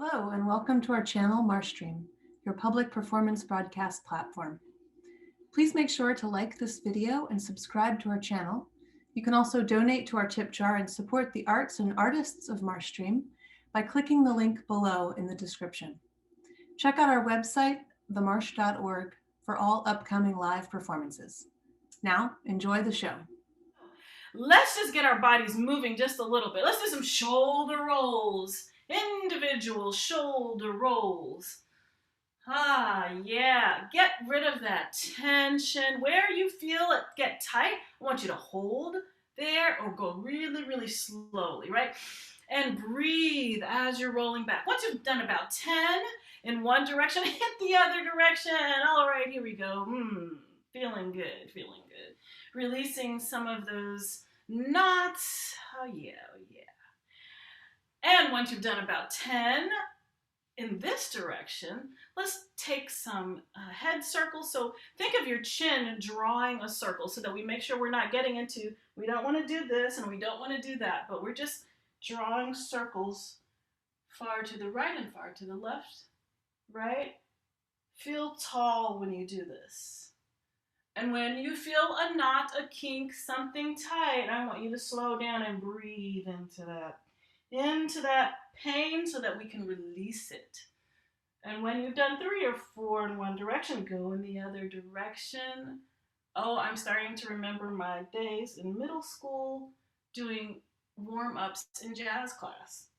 Hello, and welcome to our channel, MarshStream, your public performance broadcast platform. Please make sure to like this video and subscribe to our channel. You can also donate to our tip jar and support the arts and artists of MarshStream by clicking the link below in the description. Check out our website, themarsh.org, for all upcoming live performances. Now, enjoy the show. Let's just get our bodies moving just a little bit. Let's do some shoulder rolls. Individual shoulder rolls. Yeah. Get rid of that tension. Where you feel it get tight, I want you to hold there or go really, really slowly, right? And breathe as you're rolling back. Once you've done about 10 in one direction, hit the other direction. All right, here we go. Feeling good, feeling good. Releasing some of those knots. Oh yeah. And once you've done about 10 in this direction, let's take some head circles. So think of your chin drawing a circle so that we make sure we're not getting into, we don't want to do this and we don't want to do that, but we're just drawing circles far to the right and far to the left, right? Feel tall when you do this. And when you feel a knot, a kink, something tight, I want you to slow down and breathe into that pain so that we can release it. And when you've done 3 or 4 in one direction, go in the other direction. Oh, I'm starting to remember my days in middle school doing warm-ups in jazz class.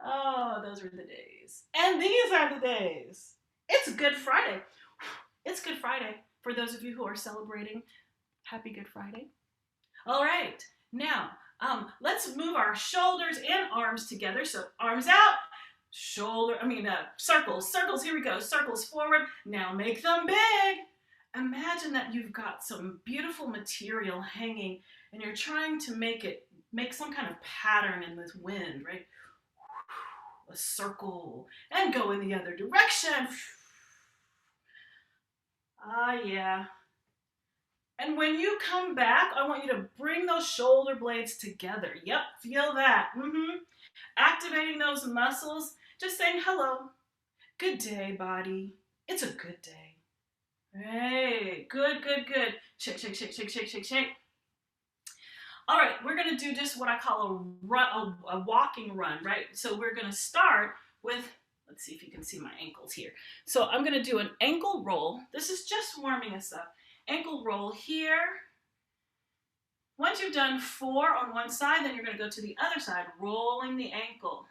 Oh, those were the days. And these are the days. It's Good Friday. It's Good Friday for those of you who are celebrating. Happy Good Friday. All right, now, let's move our shoulders and arms together. So arms out, circles, here we go. Circles forward, now make them big. Imagine that you've got some beautiful material hanging and you're trying to make some kind of pattern in this wind, right? A circle, and go in the other direction. Yeah. And when you come back, I want you to bring those shoulder blades together. Yep, feel that. Activating those muscles, just saying hello. Good day, body. It's a good day. Hey, good. Shake. All right, we're gonna do just what I call a walking run, right? So we're gonna start with, let's see if you can see my ankles here. So I'm gonna do an ankle roll. This is just warming us up. Ankle roll here. Once you've done 4 on one side, then you're going to go to the other side, rolling the ankle.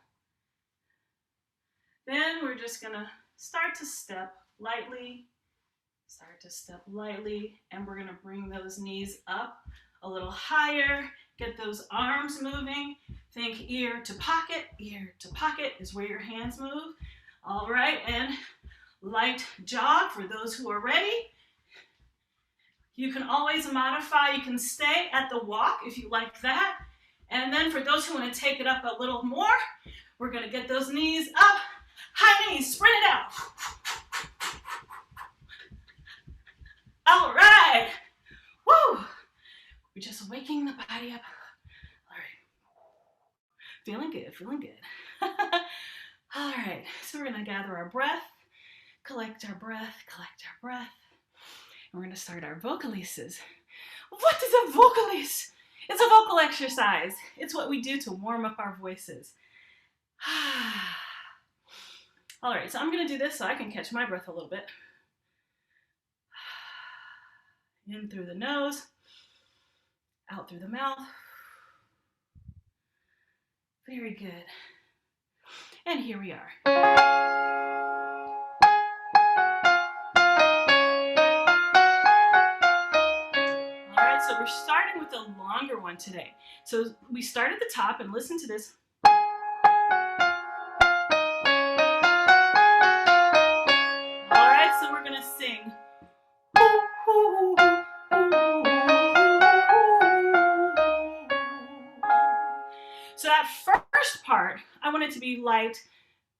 Then we're just going to start to step lightly, and we're going to bring those knees up a little higher, get those arms moving. Think ear to pocket is where your hands move. All right, and light jog for those who are ready. You can always modify, you can stay at the walk if you like that. And then for those who want to take it up a little more, we're going to get those knees up, high knees, spread it out. All right. Woo! We're just waking the body up. All right. Feeling good. All right, so we're going to gather our breath, collect our breath. And we're going to start our vocalises. What is a vocalise? It's a vocal exercise. It's what we do to warm up our voices. All right, so I'm going to do this so I can catch my breath a little bit. In through the nose, out through the mouth. Very good. And here we are. So we're starting with a longer one today. So we start at the top and listen to this. All right, so we're gonna sing. So that first part, I want it to be light.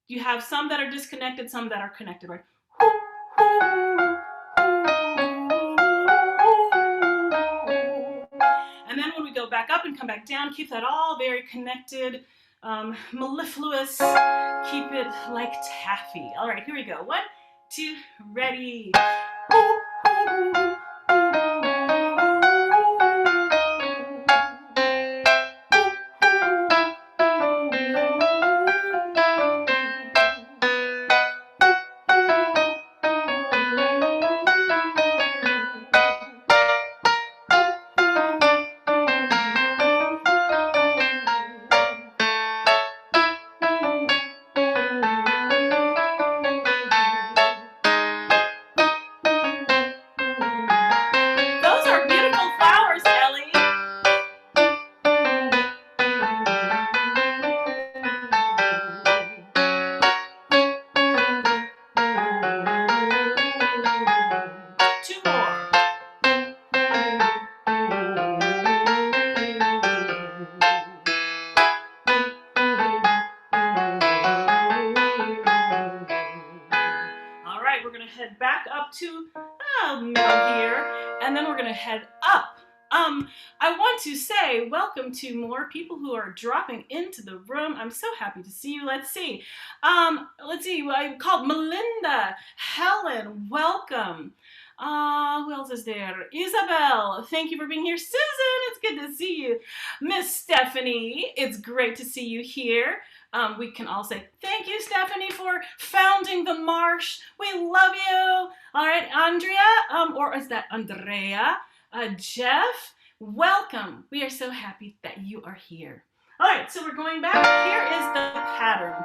You have some that are disconnected, some that are connected, right? And then when we go back up and come back down, keep that all very connected, mellifluous, keep it like taffy. All right, here we go. 1, 2, ready. Head back up to middle here, and then we're gonna head up. I want to say welcome to more people who are dropping into the room. I'm so happy to see you. Let's see. I called Melinda, Helen, welcome. Who else is there? Isabel, thank you for being here. Susan, it's good to see you. Miss Stephanie, it's great to see you here. We can all say, thank you, Stephanie, for founding the Marsh. We love you. All right, Andrea, or is that Andrea? Jeff, welcome. We are so happy that you are here. All right, so we're going back. Here is the pattern.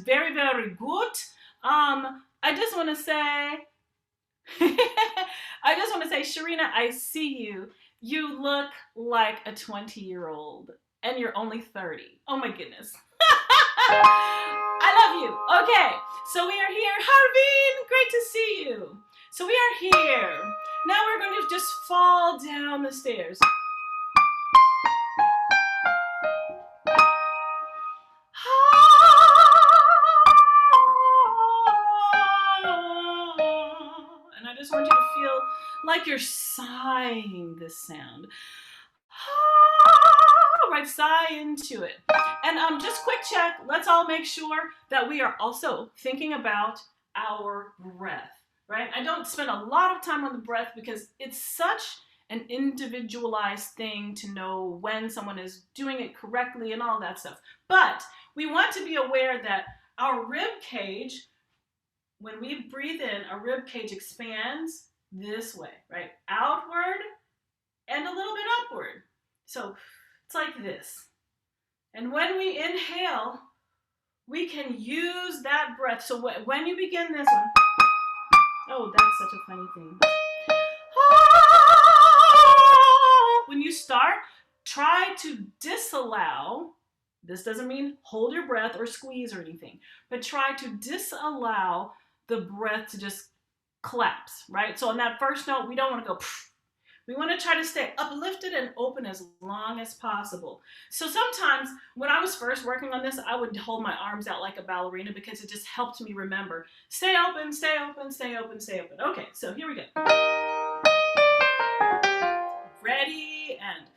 Very, very good. I just want to say, Sharina, I see you. You look like a 20-year-old, and you're only 30. Oh my goodness. I love you. Okay, so we are here. Harveen, great to see you. So we are here. Now we're going to just fall down the stairs. I just want you to feel like you're sighing this sound. Right, sigh into it. And just quick check, let's all make sure that we are also thinking about our breath, right? I don't spend a lot of time on the breath because it's such an individualized thing to know when someone is doing it correctly and all that stuff. But we want to be aware that our rib cage, when we breathe in, our rib cage expands this way, right? Outward and a little bit upward. So it's like this. And when we inhale, we can use that breath. So when you begin this one, oh, that's such a funny thing. When you start, try to disallow. This doesn't mean hold your breath or squeeze or anything, but try to disallow the breath to just collapse, right? So on that first note, we don't want to go, we want to try to stay uplifted and open as long as possible. So sometimes when I was first working on this, I would hold my arms out like a ballerina because it just helped me remember, stay open, stay open, stay open, stay open. Okay, so here we go. Ready, and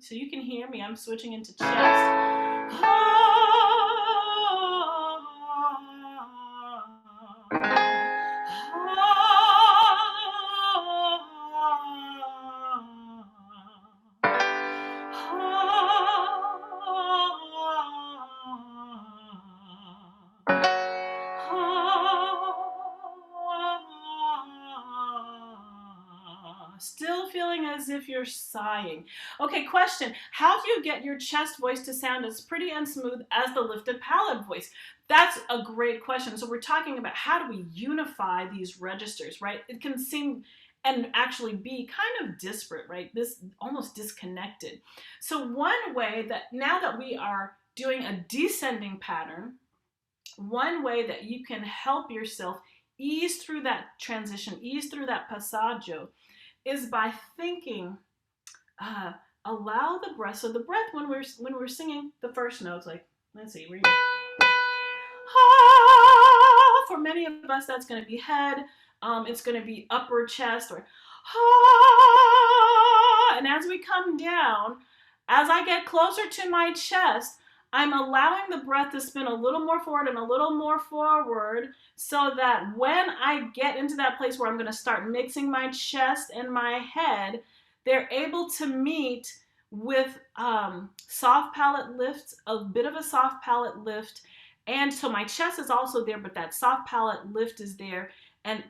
So you can hear me. I'm switching into chest. Still feeling as if you're sighing. Okay, question. How do you get your chest voice to sound as pretty and smooth as the lifted palate voice? That's a great question. So we're talking about how do we unify these registers, right? It can seem and actually be kind of disparate, right? This almost disconnected. So one way that now that we are doing a descending pattern, one way that you can help yourself ease through that transition, ease through that passaggio, is by thinking, allow the breath. So the breath when we're singing the first notes, like let's see, we're for many of us that's going to be head. It's going to be upper chest or and as we come down, as I get closer to my chest, I'm allowing the breath to spin a little more forward and a little more forward so that when I get into that place where I'm going to start mixing my chest and my head, they're able to meet with soft palate lift, a bit of a soft palate lift. And so my chest is also there, but that soft palate lift is there. And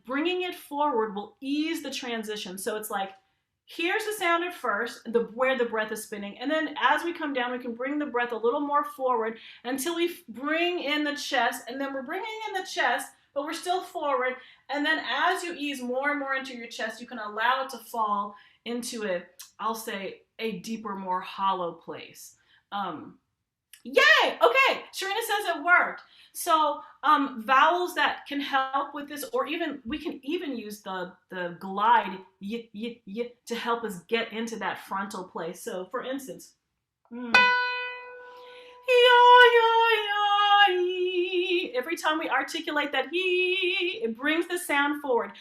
bringing it forward will ease the transition. So it's like, here's the sound at first, where the breath is spinning. And then as we come down, we can bring the breath a little more forward until we bring in the chest. And then we're bringing in the chest, but we're still forward. And then as you ease more and more into your chest, you can allow it to fall into I'll say, a deeper, more hollow place. Yay! Okay, Sharina says it worked. So vowels that can help with this, or even we can even use the glide y, y, y, to help us get into that frontal place. So for instance, every time we articulate that he, it brings the sound forward.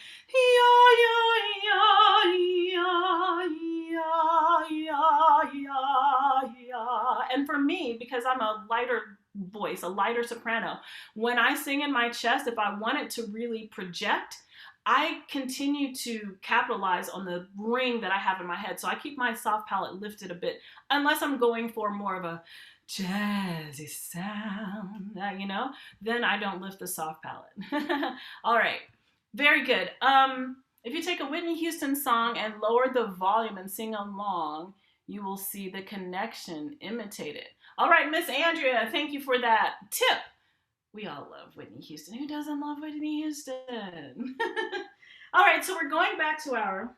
And for me, because I'm a lighter voice, a lighter soprano, when I sing in my chest, if I want it to really project, I continue to capitalize on the ring that I have in my head. So I keep my soft palate lifted a bit, unless I'm going for more of a jazzy sound, then I don't lift the soft palate. All right, very good. If you take a Whitney Houston song and lower the volume and sing along, you will see the connection imitated. All right, Miss Andrea, thank you for that tip. We all love Whitney Houston. Who doesn't love Whitney Houston? All right, so we're going back to our...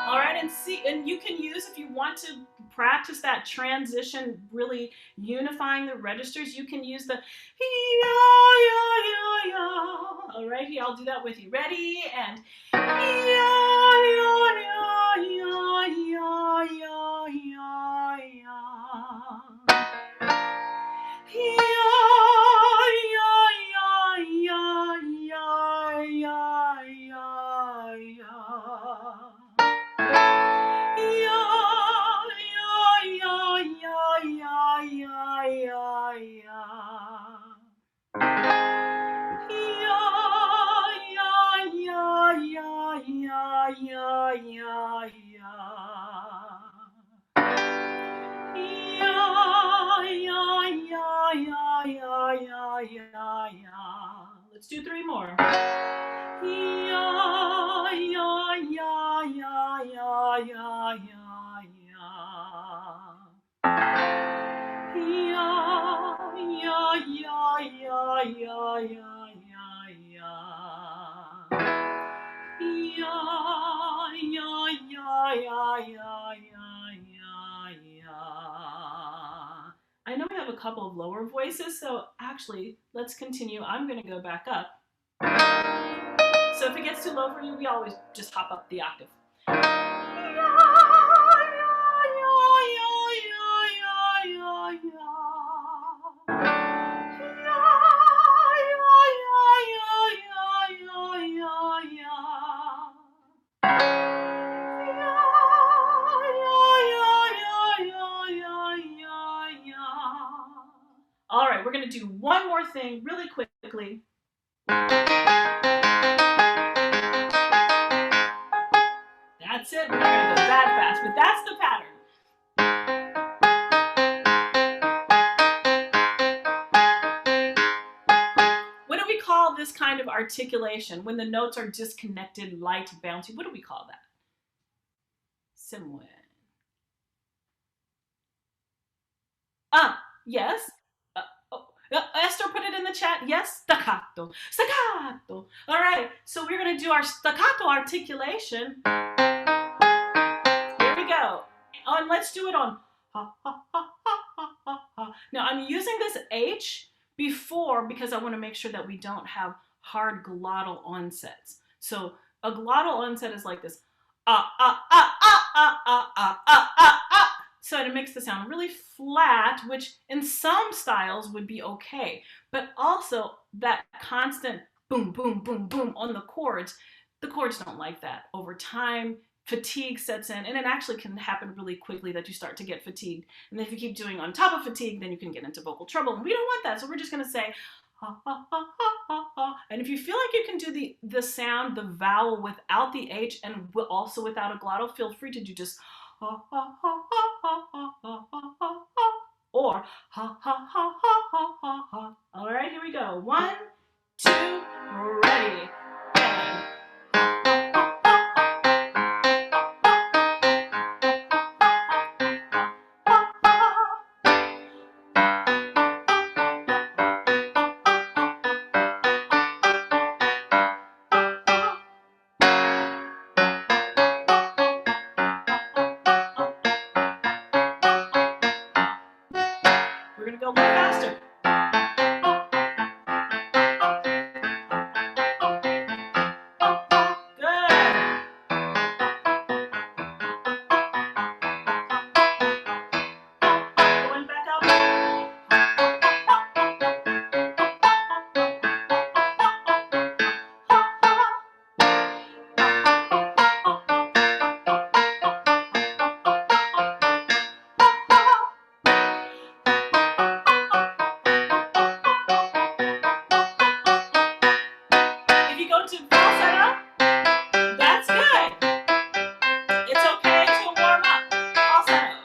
All right, and you can use, if you want to practice that transition, really unifying the registers, you can use the all right, here, I'll do that with you. Ready? And let's do three more. I know we have a couple of lower voices, so actually, let's continue. I'm going to go back up. So if it gets too low for you, we always just hop up the octave. thing really quickly. That's it. We're not going to go that fast, but that's the pattern. What do we call this kind of articulation when the notes are disconnected, light, bouncy? What do we call that? Somewhere. Yes. Esther put it in the chat. Yes, staccato. Staccato. All right, so we're going to do our staccato articulation. Here we go. Oh, and let's do it on ha, ha, ha, ha, ha, ha. Now, I'm using this H before because I want to make sure that we don't have hard glottal onsets. So a glottal onset is like this. So it makes the sound really flat, which in some styles would be okay. But also that constant boom, boom, boom, boom on the chords don't like that. Over time, fatigue sets in, and it actually can happen really quickly that you start to get fatigued. And then if you keep doing on top of fatigue, then you can get into vocal trouble. And we don't want that, so we're just going to say ha, ha, ha, ha, ha, ha. And if you feel like you can do the sound, the vowel without the H and also without a glottal, feel free to do just ha, ha, ha, ha, ha, ha, ha, ha, ha, or ha, ha, ha, ha, ha, ha, ha. All right, here we go. 1, 2, ready. And we're going to go a little faster. Good. Going back up. If you go to falsetto, that's good. It's okay to warm up. Falsetto.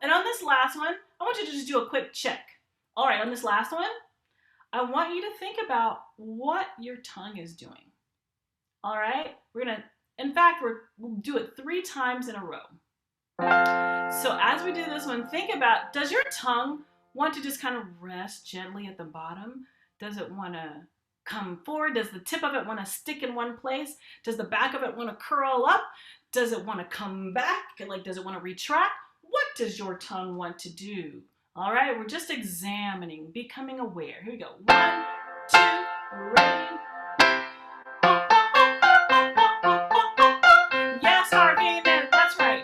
And on this last one, I want you to just do a quick check. All right, on this last one, I want you to think about what your tongue is doing. All right, in fact, we'll do it 3 times in a row. So as we do this one, think about, does your tongue want to just kind of rest gently at the bottom? Does it want to come forward? Does the tip of it want to stick in one place? Does the back of it want to curl up? Does it want to come back? Like, does it want to retract? What does your tongue want to do? All right, we're just examining, becoming aware. Here we go. 1, 2, ready. Yes, Harvey, that's right.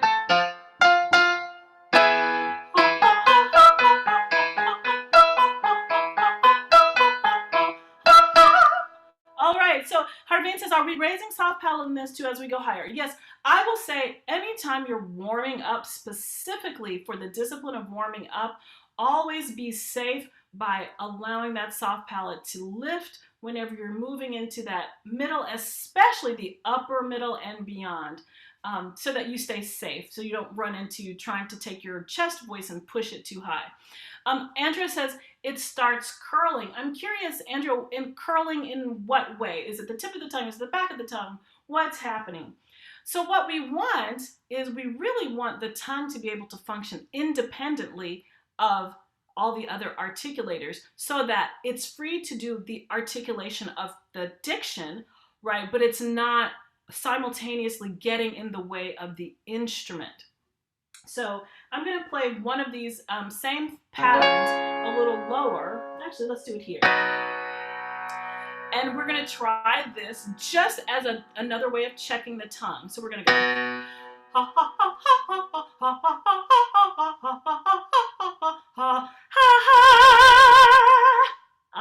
All right, so Harveen says, are we raising soft palate in this too as we go higher? Yes, I will say anytime you're warming up, specifically for the discipline of warming up, always be safe by allowing that soft palate to lift whenever you're moving into that middle, especially the upper middle and beyond, so that you stay safe, so you don't run into trying to take your chest voice and push it too high. Andrea says it starts curling. I'm curious, Andrea, in curling in what way? Is it the tip of the tongue? Is it the back of the tongue? What's happening? So what we want is we really want the tongue to be able to function independently of all the other articulators so that it's free to do the articulation of the diction, right? But it's not simultaneously getting in the way of the instrument. So I'm going to play one of these same patterns a little lower. Actually, let's do it here. And we're going to try this just as another way of checking the tongue. So we're going to go. All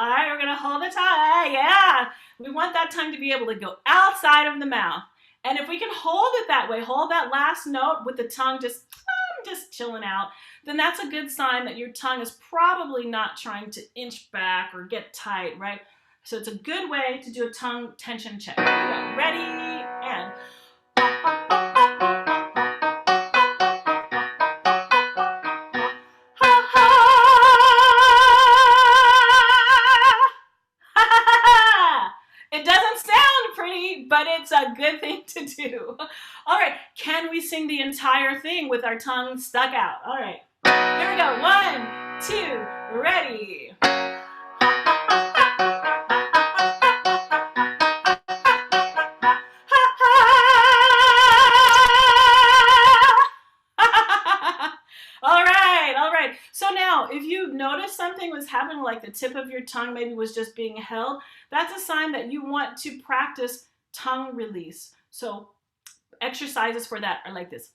right, we're going to hold it tight. Yeah. We want that tongue to be able to go outside of the mouth. And if we can hold it that way, hold that last note with the tongue just chilling out, then that's a good sign that your tongue is probably not trying to inch back or get tight, right? So it's a good way to do a tongue tension check. Here we go. Ready, and it doesn't sound pretty, but it's a good thing to do. All right, can we sing the entire thing with our tongue stuck out? All right, here we go. 1, 2, ready. All right. So now, if you notice something was happening, like the tip of your tongue maybe was just being held, that's a sign that you want to practice tongue release. So exercises for that are like this.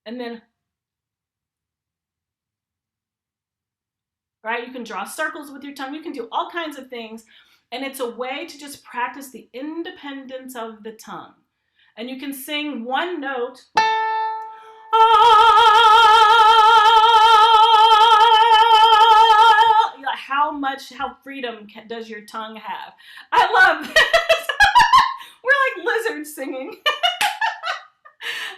And then, right, you can draw circles with your tongue. You can do all kinds of things. And it's a way to just practice the independence of the tongue. And you can sing one note. How freedom does your tongue have? I love this. We're like lizards singing.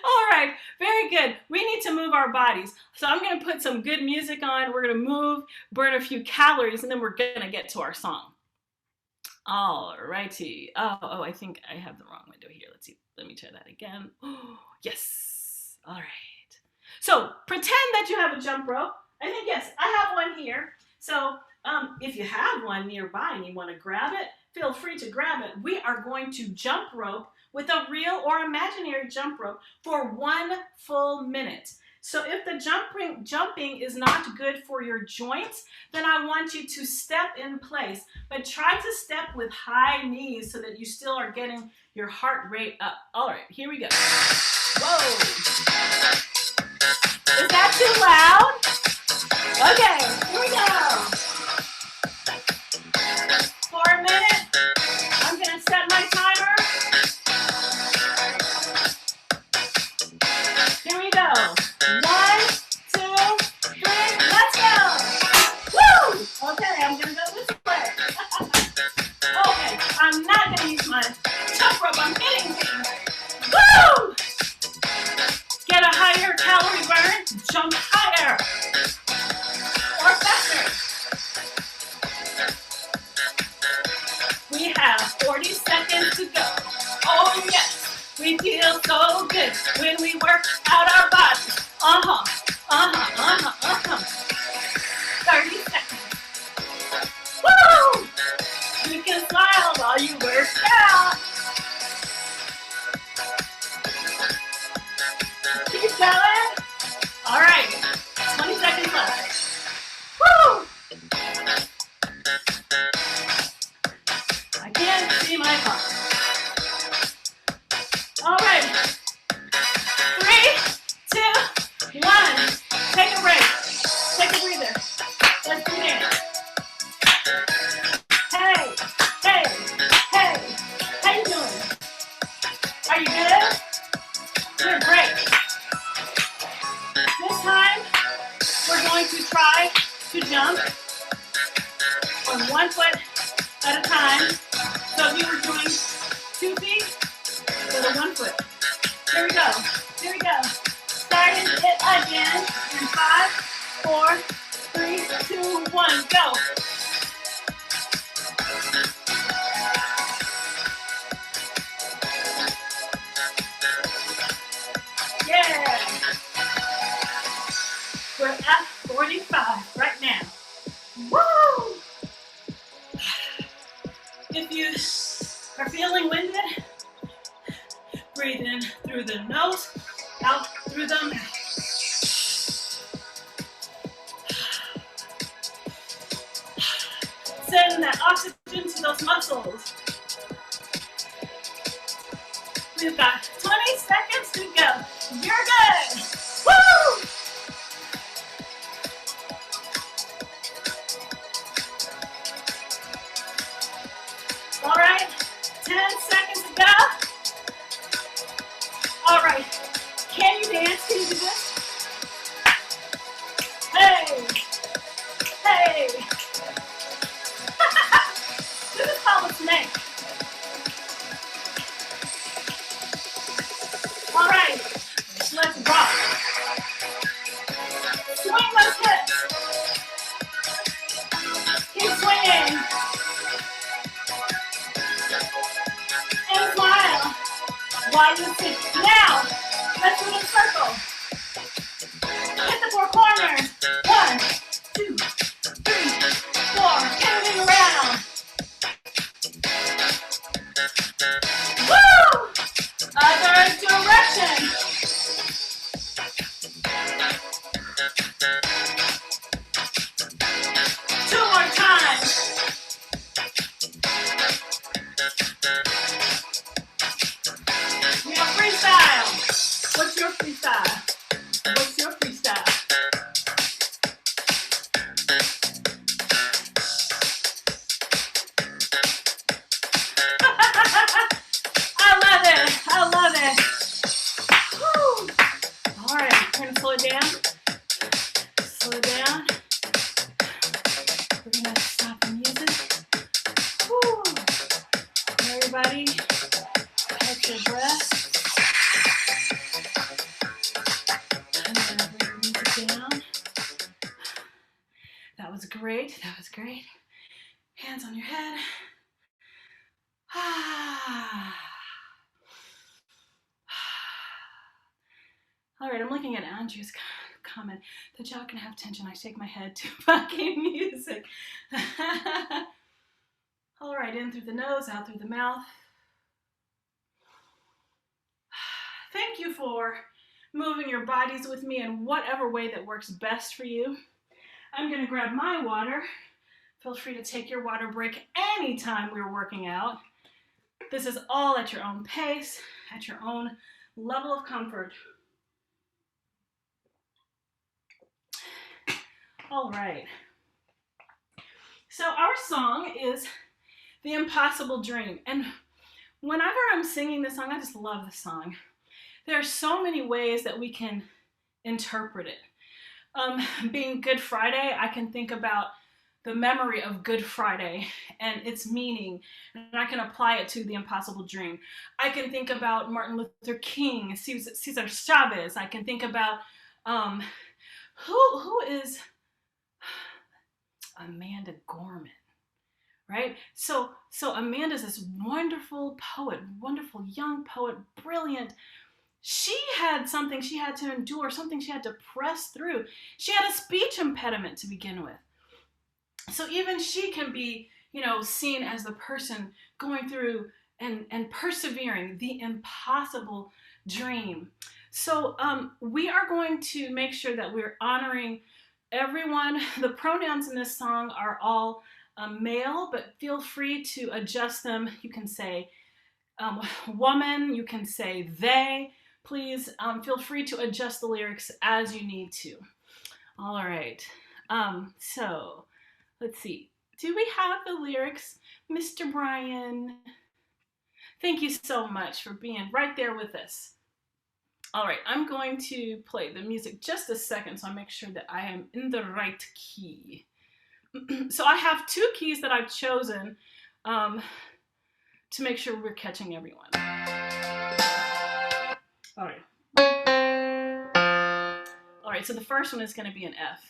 All right, very good. We need to move our bodies. So I'm going to put some good music on. We're going to move, burn a few calories, and then we're going to get to our song. All righty. Oh, I think I have the wrong window here. Let's see. Let me try that again. Oh, yes. All right. So pretend that you have a jump rope. I think, yes, I have one here. So if you have one nearby and you want to grab it, feel free to grab it. We are going to jump rope with a real or imaginary jump rope for 1 full minute. So if the jumping is not good for your joints, then I want you to step in place. But try to step with high knees so that you still are getting your heart rate up. All right, here we go. Whoa. Is that too loud? Okay, here we go. For a minute, I'm going to set my timer. Here we go. 1, 2, 3, let's go. Woo! Okay, I'm going to go this way. Okay, I'm not going to use my jump rope. I'm hitting things. Woo! Get a higher calorie burn. Jump higher. Or faster. We have 40 seconds to go. Oh yes, we feel so good when we work out our bodies. 30 seconds. Woo! You can smile while you work out. Keep going. All right, 20 seconds left. Woo! I can't see my car. All right. 3, 2, 1. Take a break. Take a breather. Let's do it. Hey, hey, hey. How you doing? Are you good? Good, great. This time, we're going to try to jump on 1 foot at a time. So if you were doing 2 feet, go to 1 foot. Here we go. Here we go. Starting it again in 5, 4, 3, 2, 1, go. Yeah. We're at 45 right now. Woo! If you are feeling winded, the nose, out through the mouth. Send that oxygen to those muscles. We've got 20 seconds to go. You're good. Woo! All right, 10 seconds to go. All right, can you dance? Can you do this? Hey, hey. This is called a snake. All right, let's rock. Swing those hips. Keep swinging. And smile while you sing. Now, let's do the circle. Hit the four corners. 1, 2, 3, 4. Turning around. Woo! Other direction. Two more times. We have freestyle. What's your freestyle? What's your freestyle? I love it. I love it. Woo. All right, we're going to slow it down. Slow it down. We're going to stop the music. Woo. Everybody, catch your breath. I'm going to bring the music down. That was great. That was great. Hands on your head. All right, I'm looking at Andrew's comment that y'all can have tension. I shake my head to fucking music. All right, in through the nose, out through the mouth. Thank you for moving your bodies with me in whatever way that works best for you. I'm gonna grab my water. Feel free to take your water break anytime we're working out. This is all at your own pace, at your own level of comfort. All right. So our song is The Impossible Dream. And whenever I'm singing this song, I just love the song. There are so many ways that we can interpret it. Being Good Friday, I can think about the memory of Good Friday and its meaning, and I can apply it to the impossible dream. I can think about Martin Luther King, Cesar Chavez. I can think about who is Amanda Gorman, right? So Amanda's this wonderful poet, wonderful young poet, brilliant. She had something she had to endure, something she had to press through. She had a speech impediment to begin with. So even she can be, seen as the person going through and persevering the impossible dream. So we are going to make sure that we're honoring everyone. The pronouns in this song are all male, but feel free to adjust them. You can say woman, you can say they. Please feel free to adjust the lyrics as you need to. All right. So let's see. Do we have the lyrics, Mr. Brian? Thank you so much for being right there with us. All right, I'm going to play the music just a second so I make sure that I am in the right key. So I have two keys that I've chosen to make sure we're catching everyone. All right, so the first one is going to be an F.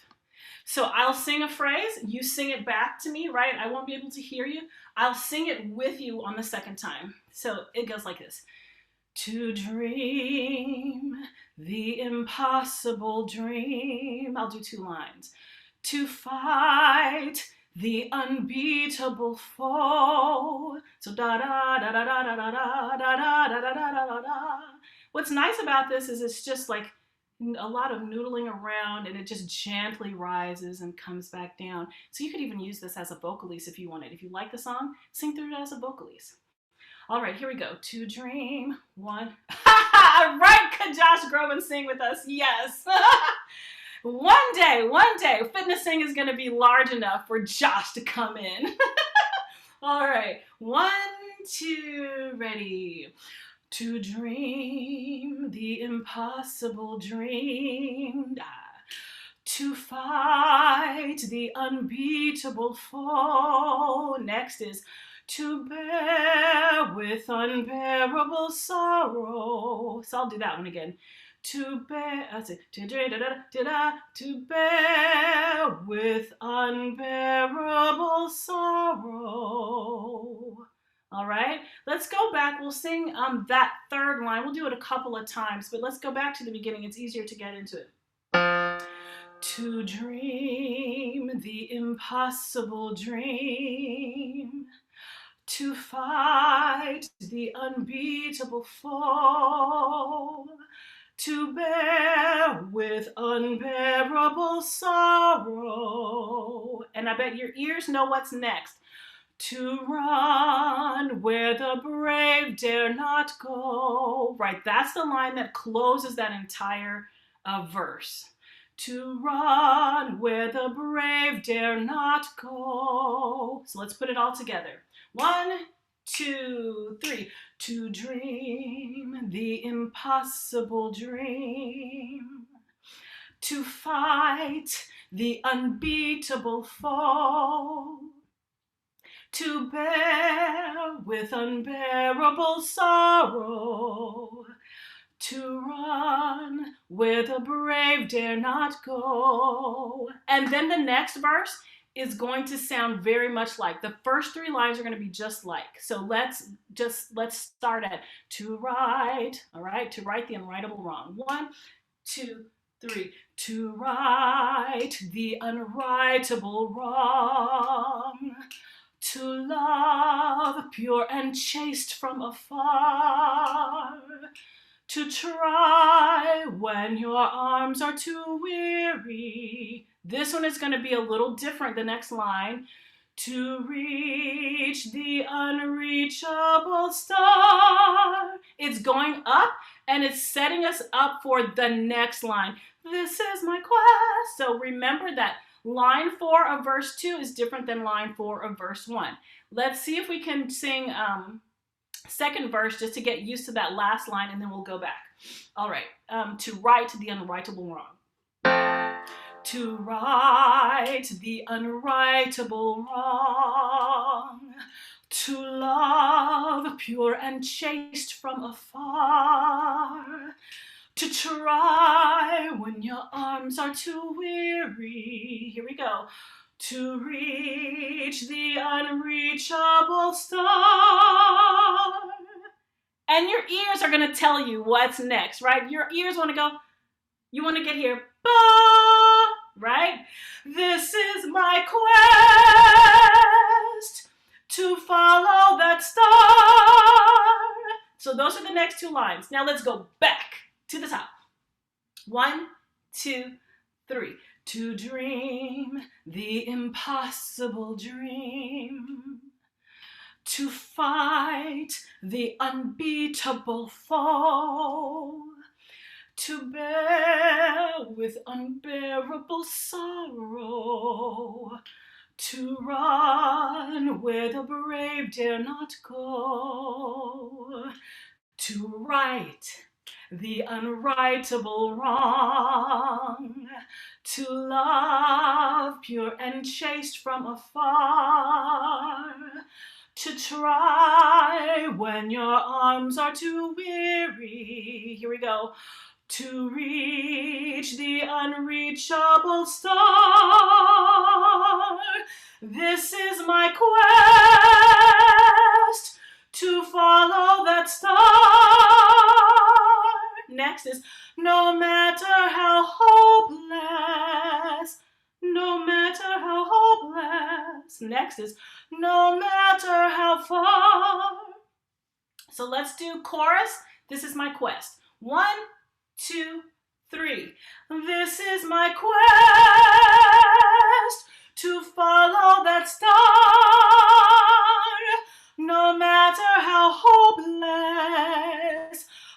So I'll sing a phrase, you sing it back to me, right? I won't be able to hear you. I'll sing it with you on the second time. So it goes like this. To dream the impossible dream. I'll do two lines. To fight the unbeatable foe. So da da da da da da da da da da da da da da. What's nice about this is it's just like a lot of noodling around, and it just gently rises and comes back down. So you could even use this as a vocalise if you wanted. If you like the song, sing through it as a vocalise. All right, here we go. To dream one. Right, could Josh Groban sing with us? Yes. One day, FitnesSing is going to be large enough for Josh to come in. All right, 1, 2, ready. To dream the impossible dream. To fight the unbeatable foe. Next is to bear with unbearable sorrow. So I'll do that one again. To bear with unbearable sorrow. All right, let's go back. We'll sing that third line. We'll do it a couple of times, but let's go back to the beginning. It's easier to get into it. To dream the impossible dream. To fight the unbeatable foe. To bear with unbearable sorrow. And I bet your ears know what's next. To run where the brave dare not go. Right, that's the line that closes that entire verse. To run where the brave dare not go. So let's put it all together. 1, 2, 3. To dream the impossible dream. To fight the unbeatable foe. To bear with unbearable sorrow. To run where the brave dare not go. And then the next verse is going to sound very much like. The first 3 lines are going to be just like. So let's start at to write. All right, to write the unwritable wrong. 1, 2, 3. To right the unwritable wrong. To love pure and chaste from afar. To try when your arms are too weary. This one is going to be a little different, the next line. To reach the unreachable star. It's going up and it's setting us up for the next line. This is my quest. So remember that line 4 of verse 2 is different than line 4 of verse 1. Let's see if we can sing second verse just to get used to that last line, and then we'll go back. All right, to right the unwritable wrong. To right the unwritable wrong. To love pure and chaste from afar. To try when your arms are too weary. Here we go. To reach the unreachable star. And your ears are going to tell you what's next, right? Your ears want to go, you want to get here, ba, right? This is my quest to follow that star. So those are the next 2 lines. Now let's go back to the top. 1, 2, 3. To dream the impossible dream. To fight the unbeatable foe. To bear with unbearable sorrow. To run where the brave dare not go. To right the unwritable wrong. To love pure and chaste from afar. To try when your arms are too weary. Here we go. To reach the unreachable star. This is my quest to follow that star. Next is no matter how hopeless. No matter how hopeless. Next is no matter how far. So let's do chorus. This is my quest. 1, 2, 3. This is my quest to follow that star, no matter how hopeless,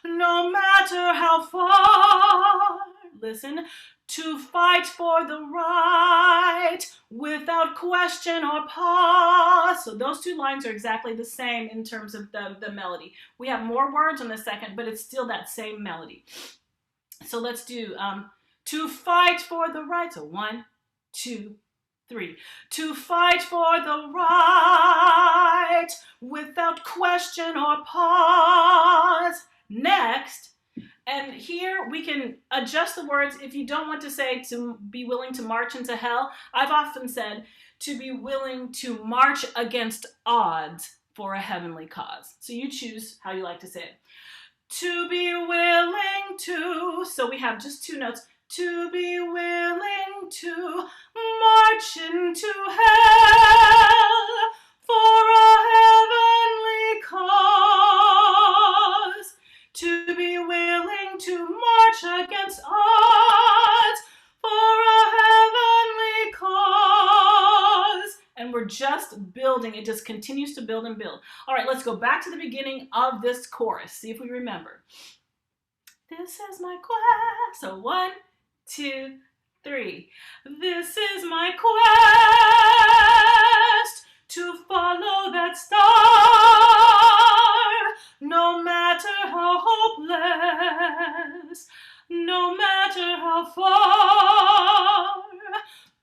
no matter how far. Listen, to fight for the right without question or pause. So those two lines are exactly the same in terms of the melody. We have more words in the second, but it's still that same melody. So let's do to fight for the right. So 1, 2, 3. To fight for the right without question or pause. Next. And here we can adjust the words. If you don't want to say to be willing to march into hell, I've often said to be willing to march against odds for a heavenly cause. So you choose how you like to say it. To be willing to, so we have just 2 notes. To be willing to march into hell for a heavenly cause. To be willing to march against odds for a heavenly cause. And we're just building. It just continues to build and build. All right, let's go back to the beginning of this chorus. See if we remember. This is my quest. So 1, 2, 3. This is my quest to follow that star, no matter how hopeless, no matter how far.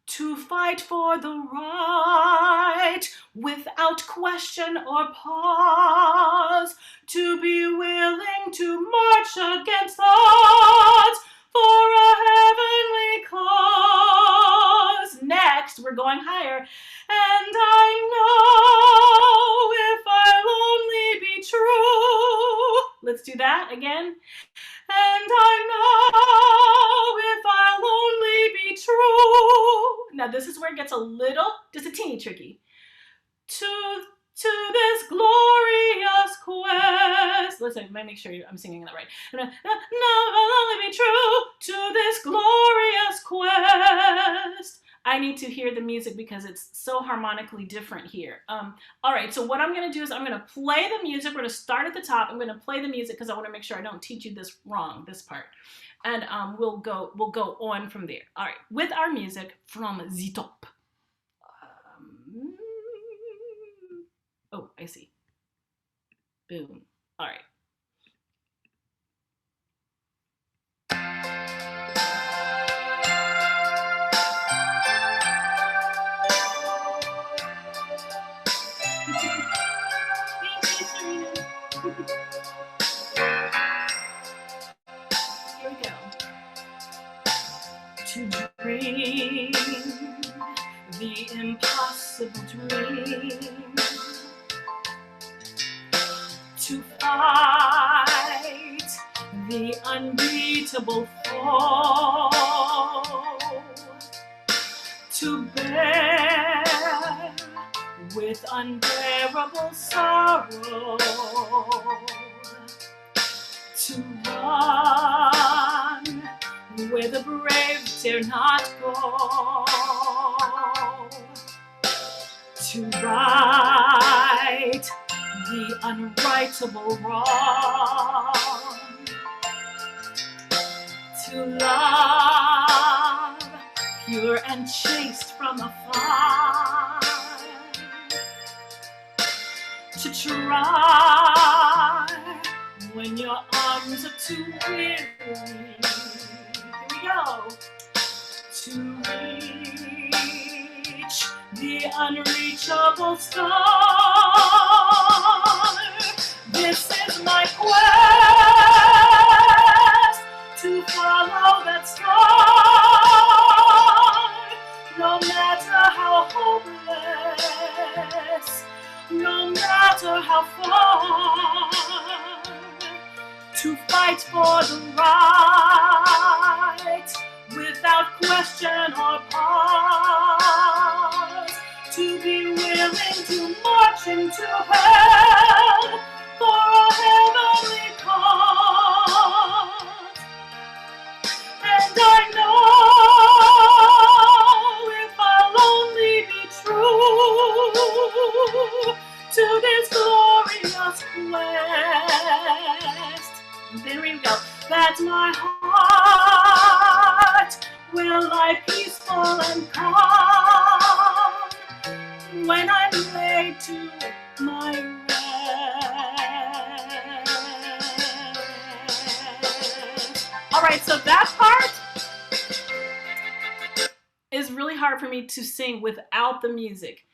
To fight for the right without question or pause. To be willing to march against odds for a heavenly cause. Next, we're going higher. And I know if I'll only be true. Let's do that again. And I know if I'll only be true. Now this is where it gets a little, just a teeny tricky. To this glorious quest. Let's make sure I'm singing that right. No, I'll only be true to this glorious quest. I need to hear the music because it's so harmonically different here. All right, so what I'm gonna do is I'm gonna play the music. We're gonna start at the top. I'm gonna play the music because I wanna make sure I don't teach you this wrong, this part. And we'll go on from there. All right, with our music from the top. Oh, I see. Boom. All right. Here we go. To dream the impossible dream. To fight the unbeatable foe. To bear with unbearable sorrow. To run where the brave dare not go. To right the unrightable wrong. To love pure and chaste from afar. To try when your arms are too weary. Here we go. To reach the unreachable star. This is my quest to follow that star, no matter how hopeless, no matter how far. To fight for the right without question or pause. To be willing to march into hell for a heavenly cause. to this glorious quest. There we go. That my heart will lie peaceful and calm when I'm laid to my rest. All right, so that part is really hard for me to sing without the music.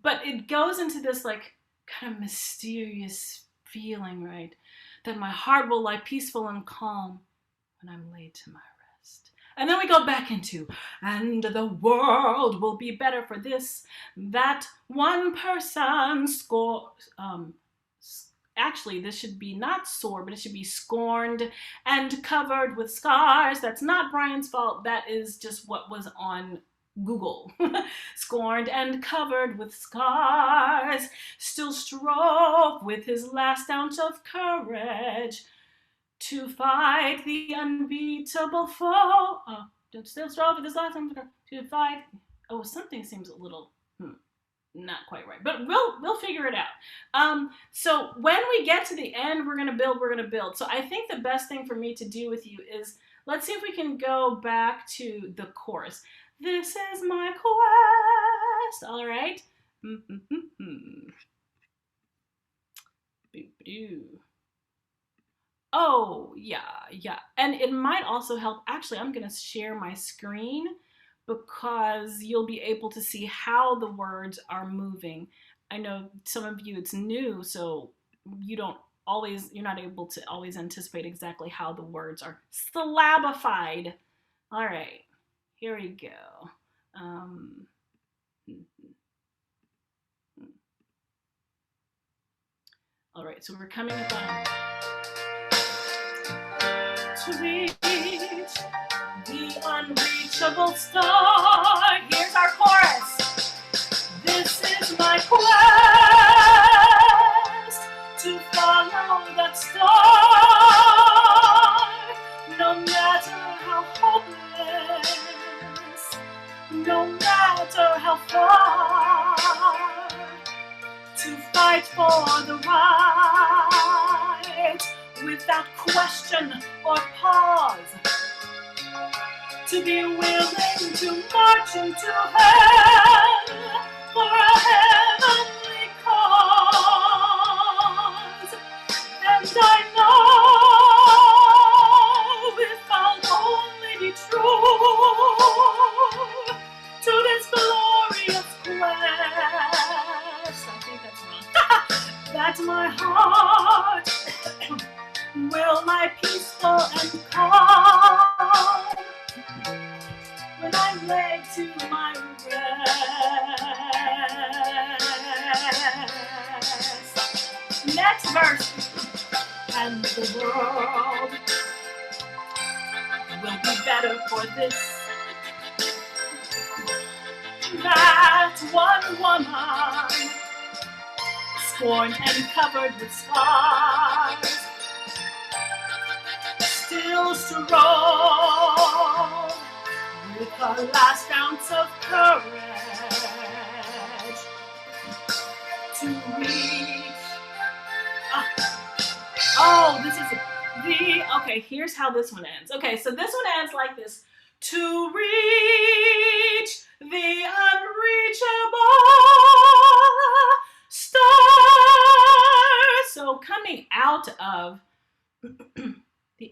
But it goes into this like kind of mysterious feeling, right? That my heart will lie peaceful and calm when I'm laid to my rest. And then we go back into, and the world will be better for this, that one person actually, this should be not sore, but it should be scorned and covered with scars. That's not Brian's fault. That is just what was on Google. Scorned and covered with scars, still strove with his last ounce of courage to fight the unbeatable foe. Still strove with his last ounce of courage to fight. Oh, something seems a little not quite right, but we'll figure it out. So when we get to the end, we're gonna build. So I think the best thing for me to do with you is, let's see if we can go back to the chorus. This is my quest. All right. Oh, yeah. And it might also help. Actually, I'm going to share my screen because you'll be able to see how the words are moving. I know some of you, it's new, so you're not able to always anticipate exactly how the words are syllabified. All right. Here we go. All right, so we're coming up on to reach the unreachable star. Here's our chorus. This is my quest to follow that star, no matter how hopeless, no matter how far, to fight for the right without question or pause, to be willing to march into hell for a heavenly cause. And I know if I'll only be true to this glorious quest, I think that's wrong, that my heart will lie peaceful and calm when I'm laid to my rest. Next verse. And the world will be better for this, that one woman, scorned and covered with scars, still strong with her last ounce of courage to reach. This is okay, here's how this one ends. Okay, so this one ends like this. To reach the unreachable star. So coming out of,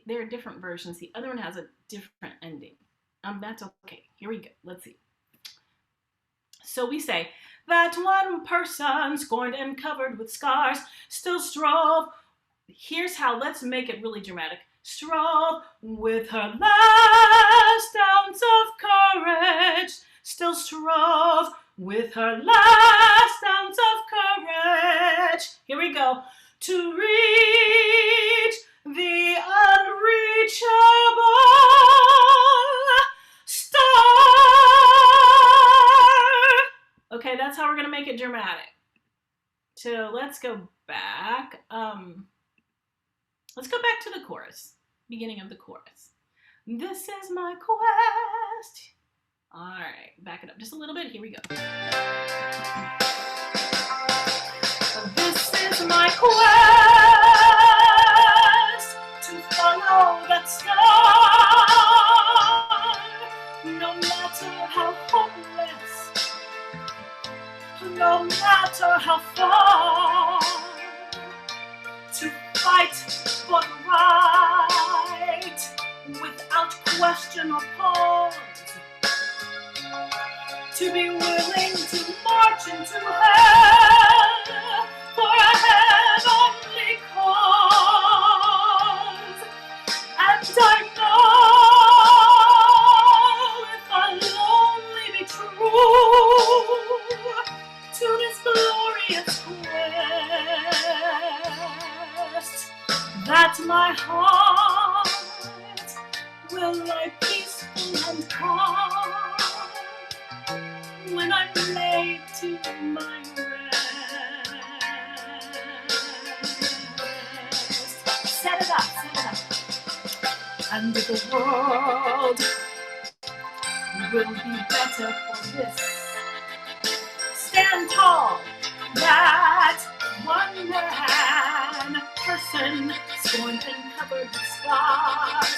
there are different versions. The other one has a different ending. That's okay. Here we go. Let's see. So we say, that one person, scorned and covered with scars, still strove. Here's how, let's make it really dramatic. Strove with her last ounce of courage, still strove with her last ounce of courage. Here we go. To reach the unreachable star. Okay, that's how we're gonna make it dramatic. So let's go back. Let's go back to the chorus, beginning of the chorus. This is my quest. All right, back it up just a little bit. Here we go. This is my quest to follow that star, no matter how hopeless, no matter how far, to fight for the right without question or pause, to be willing to march into hell for a heavenly cause. And I know if I'll only be true to this glorious quest, that my heart will lie peaceful and calm when I'm laid to my rest. Set it up, set it up. And the world will be better for this. Stand tall, that one man, person, scorned and covered with scars.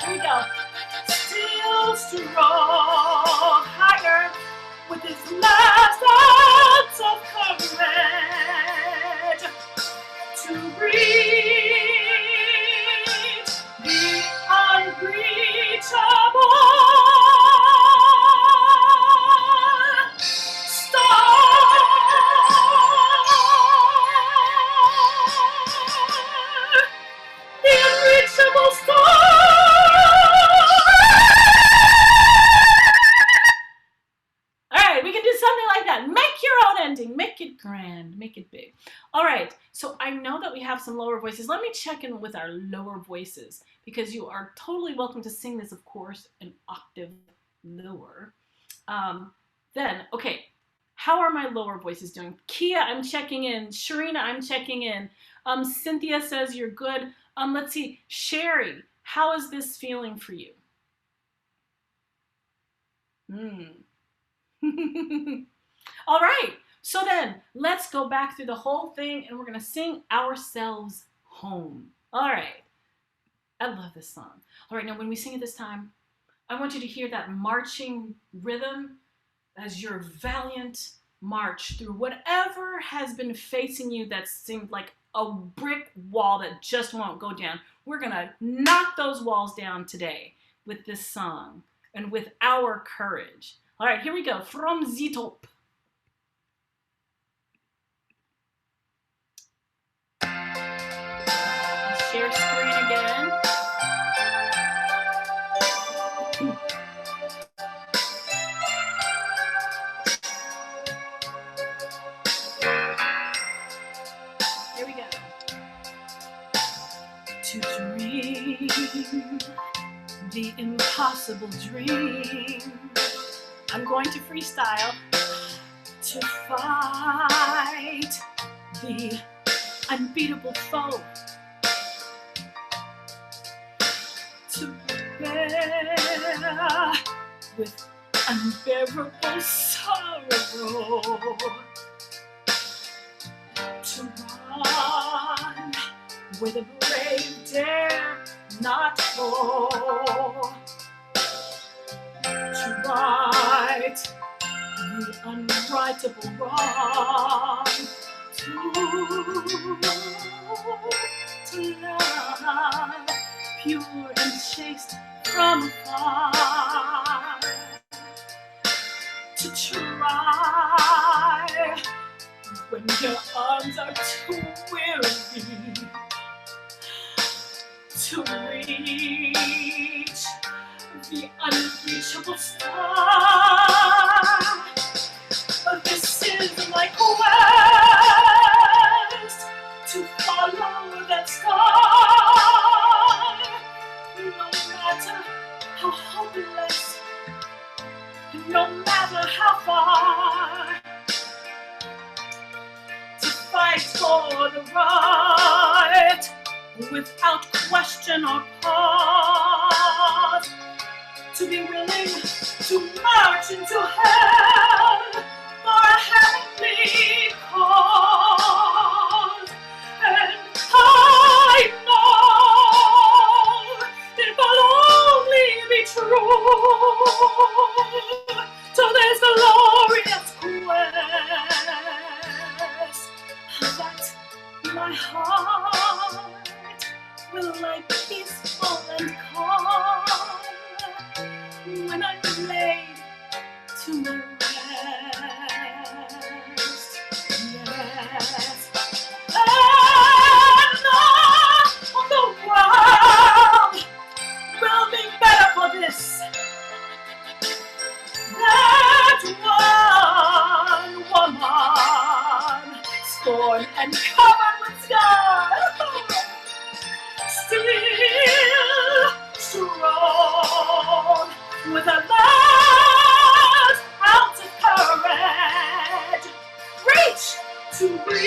Here we go. Still strong, higher, with his last ounce of courage to reach the unreachable star. The unreachable star. Make it grand, make it big. All right, so I know that we have some lower voices. Let me check in with our lower voices, because you are totally welcome to sing this, of course, an octave lower. Then, okay, how are my lower voices doing? Kia, I'm checking in. Sharina, I'm checking in. Cynthia says you're good. Let's see, Sherry, how is this feeling for you? All right. So then, let's go back through the whole thing, and we're going to sing ourselves home. All right. I love this song. All right, now when we sing it this time, I want you to hear that marching rhythm as your valiant march through whatever has been facing you that seemed like a brick wall that just won't go down. We're going to knock those walls down today with this song and with our courage. All right, here we go. From the top. Share screen again. Here we go. To dream the impossible dream. I'm going to freestyle. To fight the unbeatable foe. To bear with unbearable sorrow, to run where the brave dare not go, to right the unrightable wrong, to love pure and chaste from afar, to try when your arms are too weary, to reach the unreachable star. But this is my quest, to follow that star, no matter how hopeless, no matter how far, to fight for the right without question or pause, to be willing to march into hell for a heavenly cause. And I know it will only be true to this glorious quest that my heart will lie peaceful and calm when I'm laid to my rest. Yes. And the world will be better for this. That one woman, scorned and covered with scars, still strong with a last ounce of courage, reach to reach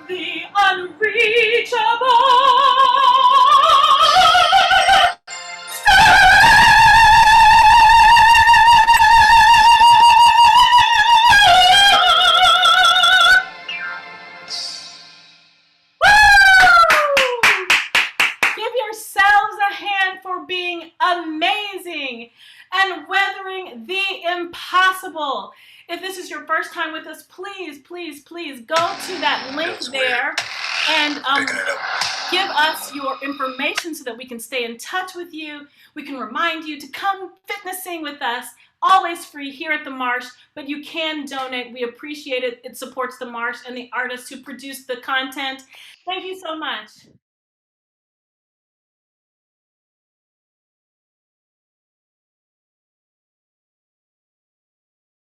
the unreachable. Amazing and weathering the impossible. If this is your first time with us, please, please, please go to that link there and give us your information so that we can stay in touch with you. We can remind you to come FitnesSing with us. Always free here at the Marsh, but you can donate. We appreciate it. It supports the Marsh and the artists who produce the content. Thank you so much.